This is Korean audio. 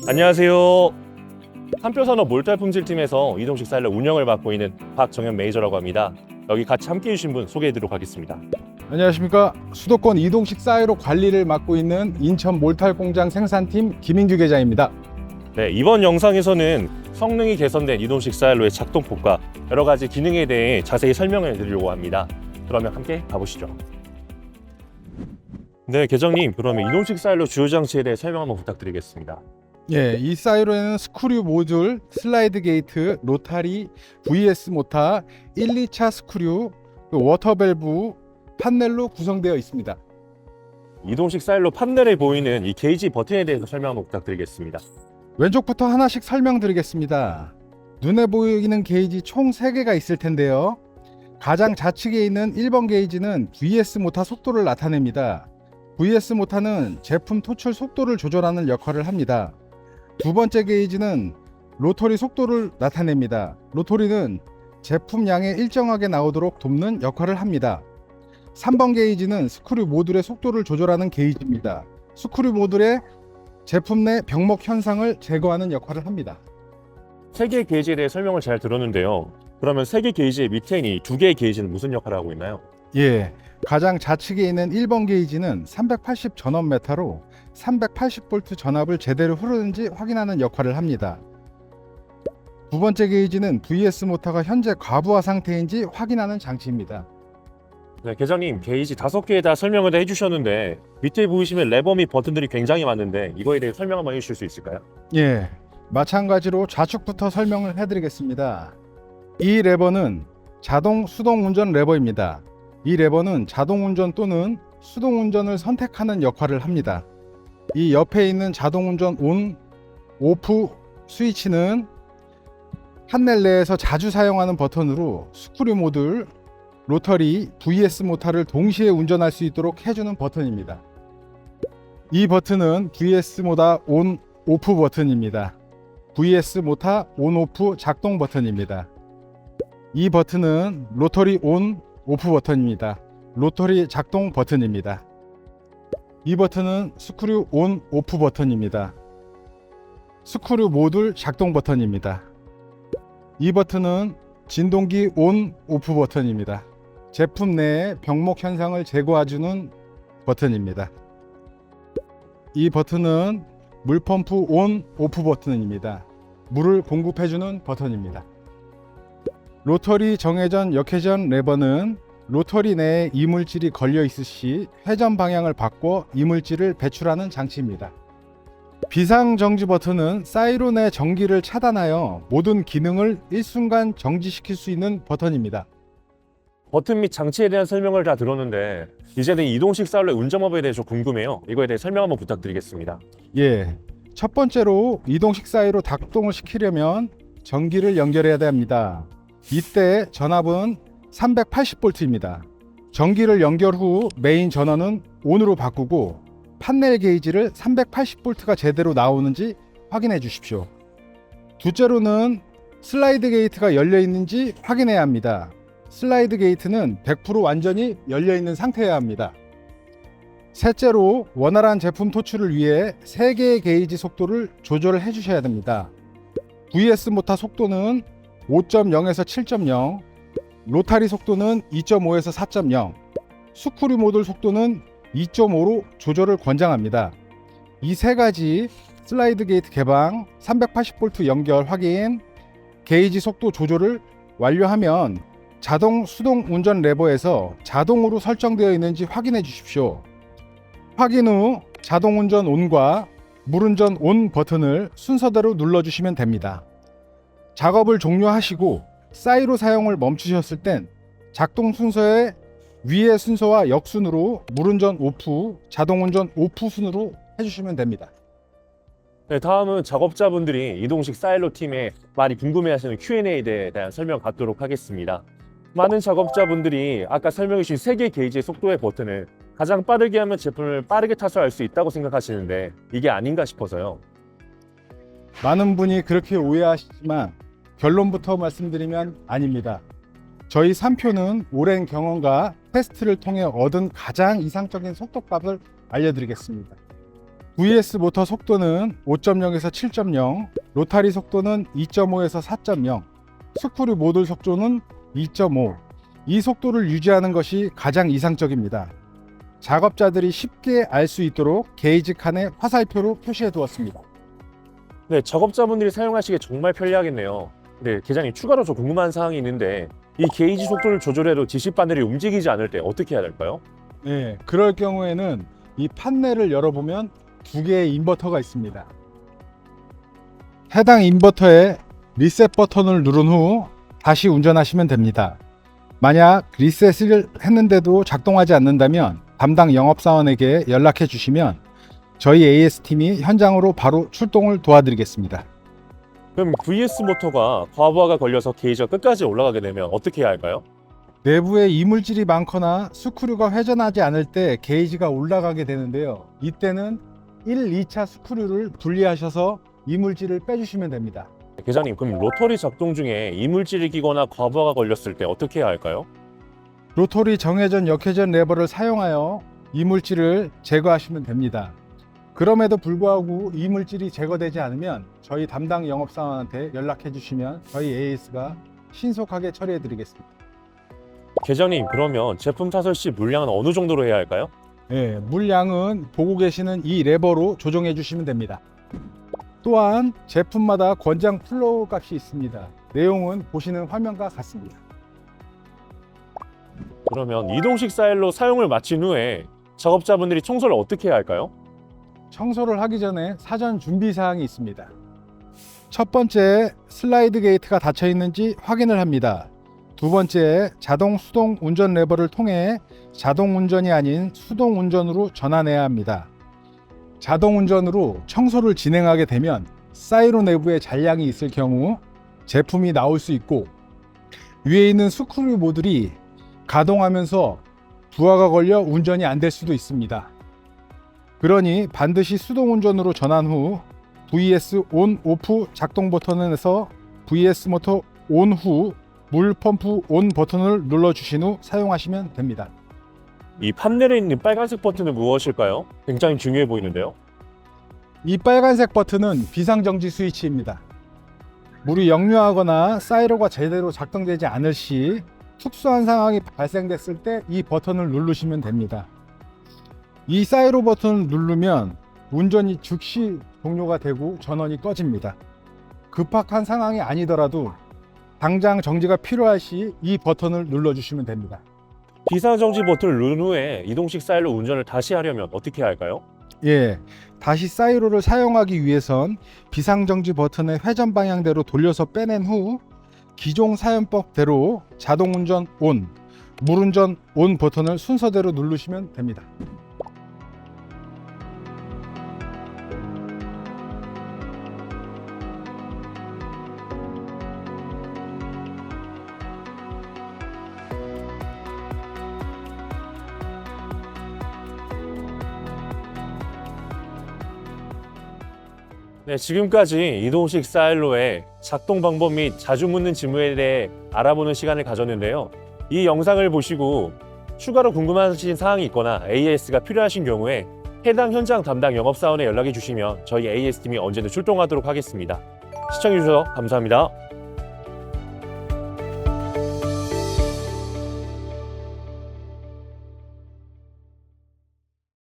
안녕하세요. 한표산업 몰탈 품질팀에서 이동식 사일러 운영을 맡고 있는 박정현 매니저라고 합니다. 여기 같이 함께 해주신 분 소개해드리도록 하겠습니다. 안녕하십니까. 수도권 이동식 사이로 관리를 맡고 있는 인천 몰탈 공장 생산팀 김인규 계장입니다. 네, 이번 영상에서는 성능이 개선된 이동식 사일로의 작동법과 여러 가지 기능에 대해 자세히 설명해 드리려고 합니다. 그러면 함께 가보시죠. 네, 계장님, 그러면 이동식 사일로 주요 장치에 대해 설명 한번 부탁드리겠습니다. 예, 이 사이로에는 스크류 모듈, 슬라이드 게이트, 로타리, VS 모터, 1, 2차 스크류, 워터 밸브, 판넬로 구성되어 있습니다. 이동식 사일로 판넬에 보이는 이 게이지 버튼에 대해서 설명 한번 부탁드리겠습니다. 왼쪽부터 하나씩 설명드리겠습니다. 눈에 보이는 게이지 총 3개가 있을 텐데요. 가장 좌측에 있는 1번 게이지는 VS 모터 속도를 나타냅니다. VS 모터는 제품 토출 속도를 조절하는 역할을 합니다. 두 번째 게이지는 로터리 속도를 나타냅니다. 로터리는 제품 양이 일정하게 나오도록 돕는 역할을 합니다. 3번 게이지는 스크류 모듈의 속도를 조절하는 게이지입니다. 스크류 모듈의 제품 내 병목 현상을 제거하는 역할을 합니다. 3개의 게이지에 대해 설명을 잘 들었는데요. 그러면 3개 게이지의 밑에 있는 2개의 게이지는 무슨 역할을 하고 있나요? 예, 가장 좌측에 있는 1번 게이지는 380 전원 메타로 380V 전압을 제대로 흐르는지 확인하는 역할을 합니다. 두 번째 게이지는 VS 모터가 현재 과부하 상태인지 확인하는 장치입니다. 네, 계장님, 게이지 5개에 다 설명을 해주셨는데 밑에 보이시면 레버 및 버튼들이 굉장히 많은데 이거에 대해 설명 한번 해주실 수 있을까요? 예, 마찬가지로 좌측부터 설명을 해드리겠습니다. 이 레버는 자동 수동 운전 레버입니다. 이 레버는 자동 운전 또는 수동 운전을 선택하는 역할을 합니다. 이 옆에 있는 자동 운전 온, 오프 스위치는 판넬 내에서 자주 사용하는 버튼으로 스크류 모듈, 로터리, VS 모터를 동시에 운전할 수 있도록 해주는 버튼입니다. 이 버튼은 VS 모터 온, 오프 버튼입니다. VS 모터 온, 오프 작동 버튼입니다. 이 버튼은 로터리 온, 오프 버튼입니다. 로터리 작동 버튼입니다. 이 버튼은 스크류 온, 오프 버튼입니다. 스크류 모듈 작동 버튼입니다. 이 버튼은 진동기 온, 오프 버튼입니다. 제품 내의 병목 현상을 제거해주는 버튼입니다. 이 버튼은 물펌프 온, 오프 버튼입니다. 물을 공급해주는 버튼입니다. 로터리 정회전, 역회전 레버는 로터리 내에 이물질이 걸려 있을 시 회전 방향을 바꿔 이물질을 배출하는 장치입니다. 비상정지 버튼은 사이로 내 전기를 차단하여 모든 기능을 일순간 정지시킬 수 있는 버튼입니다. 버튼 및 장치에 대한 설명을 다 들었는데 이제는 이동식 사일로의 운전법에 대해서 궁금해요. 이거에 대해 설명 한번 부탁드리겠습니다. 예, 첫 번째로 이동식 사이로 작동을 시키려면 전기를 연결해야 됩니다. 이때 전압은 380V입니다. 전기를 연결 후 메인 전원은 ON으로 바꾸고 판넬 게이지를 380V가 제대로 나오는지 확인해 주십시오. 둘째로는 슬라이드 게이트가 열려 있는지 확인해야 합니다. 슬라이드 게이트는 100% 완전히 열려 있는 상태여야 합니다. 셋째로 원활한 제품 토출을 위해 3개의 게이지 속도를 조절을 해 주셔야 됩니다. VS 모터 속도는 5.0에서 7.0, 로타리 속도는 2.5에서 4.0, 스크류 모듈 속도는 2.5로 조절을 권장합니다. 이 3가지 슬라이드 게이트 개방, 380V 연결 확인, 게이지 속도 조절을 완료하면 자동 수동 운전 레버에서 자동으로 설정되어 있는지 확인해 주십시오. 확인 후 자동 운전 온과 물운전 온 버튼을 순서대로 눌러주시면 됩니다. 작업을 종료하시고 사이로 사용을 멈추셨을 땐 작동 순서의 위의 순서와 역순으로 물운전 오프, 자동운전 오프 순으로 해주시면 됩니다. 네, 다음은 작업자분들이 이동식 사일로 팀에 많이 궁금해하시는 Q&A에 대한 설명 갖도록 하겠습니다. 많은 작업자분들이 아까 설명해 주신 3개 게이지의 속도의 버튼을 가장 빠르게 하면 제품을 빠르게 타설할 수 있다고 생각하시는데 이게 아닌가 싶어서요. 많은 분이 그렇게 오해하시지만 결론부터 말씀드리면 아닙니다. 저희 3표는 오랜 경험과 테스트를 통해 얻은 가장 이상적인 속도값을 알려드리겠습니다. VS 모터 속도는 5.0에서 7.0, 로타리 속도는 2.5에서 4.0, 스크류 모듈 속도는 2.5. 이 속도를 유지하는 것이 가장 이상적입니다. 작업자들이 쉽게 알 수 있도록 게이지 칸에 화살표로 표시해 두었습니다. 네, 작업자분들이 사용하시기에 정말 편리하겠네요. 네, 계장님 추가로 저 궁금한 사항이 있는데 이 게이지 속도를 조절해도 지시 바늘이 움직이지 않을 때 어떻게 해야 될까요? 네, 그럴 경우에는 이 판넬을 열어보면 두 개의 인버터가 있습니다. 해당 인버터에 리셋 버튼을 누른 후 다시 운전하시면 됩니다. 만약 리셋을 했는데도 작동하지 않는다면 담당 영업사원에게 연락해 주시면 저희 AS팀이 현장으로 바로 출동을 도와드리겠습니다. 그럼 VS 모터가 과부하가 걸려서 게이지가 끝까지 올라가게 되면 어떻게 해야 할까요? 내부에 이물질이 많거나 스크류가 회전하지 않을 때 게이지가 올라가게 되는데요. 이때는 1, 2차 스크류를 분리하셔서 이물질을 빼주시면 됩니다. 계장님, 그럼 로터리 작동 중에 이물질이 끼거나 과부하가 걸렸을 때 어떻게 해야 할까요? 로터리 정회전 역회전 레버를 사용하여 이물질을 제거하시면 됩니다. 그럼에도 불구하고 이물질이 제거되지 않으면 저희 담당 영업사원한테 연락해 주시면 저희 AS가 신속하게 처리해 드리겠습니다. 계장님, 그러면 제품 타설 시 물량은 어느 정도로 해야 할까요? 네, 물량은 보고 계시는 이 레버로 조정해 주시면 됩니다. 또한 제품마다 권장 플로우 값이 있습니다. 내용은 보시는 화면과 같습니다. 그러면 이동식 사일로 사용을 마친 후에 작업자분들이 청소를 어떻게 해야 할까요? 청소를 하기 전에 사전 준비 사항이 있습니다. 첫 번째, 슬라이드 게이트가 닫혀 있는지 확인을 합니다. 두 번째, 자동 수동 운전 레버를 통해 자동 운전이 아닌 수동 운전으로 전환해야 합니다. 자동 운전으로 청소를 진행하게 되면 사이로 내부에 잔량이 있을 경우 제품이 나올 수 있고 위에 있는 스크류 모듈이 가동하면서 부하가 걸려 운전이 안 될 수도 있습니다. 그러니 반드시 수동 운전으로 전환 후 VS 온 오프 작동 버튼에서 VS 모터 온 후 물 펌프 온 버튼을 눌러 주신 후 사용하시면 됩니다. 이 판넬에 있는 빨간색 버튼은 무엇일까요? 굉장히 중요해 보이는데요. 이 빨간색 버튼은 비상정지 스위치입니다. 물이 역류하거나 사이로가 제대로 작동되지 않을 시 특수한 상황이 발생됐을 때 이 버튼을 누르시면 됩니다. 이 사이로 버튼을 누르면 운전이 즉시 종료가 되고 전원이 꺼집니다. 급박한 상황이 아니더라도 당장 정지가 필요할 시 이 버튼을 눌러주시면 됩니다. 비상정지 버튼을 누른 후에 이동식 사일로 운전을 다시 하려면 어떻게 해야 할까요? 예, 다시 사이로를 사용하기 위해선 비상정지 버튼의 회전 방향대로 돌려서 빼낸 후 기존 사용법대로 자동운전 온, 물운전 온 버튼을 순서대로 누르시면 됩니다. 네, 지금까지 이동식 사일로의 작동 방법 및 자주 묻는 질문에 대해 알아보는 시간을 가졌는데요. 이 영상을 보시고 추가로 궁금하신 사항이 있거나 AS가 필요하신 경우에 해당 현장 담당 영업사원에 연락해 주시면 저희 AS팀이 언제든 출동하도록 하겠습니다. 시청해주셔서 감사합니다.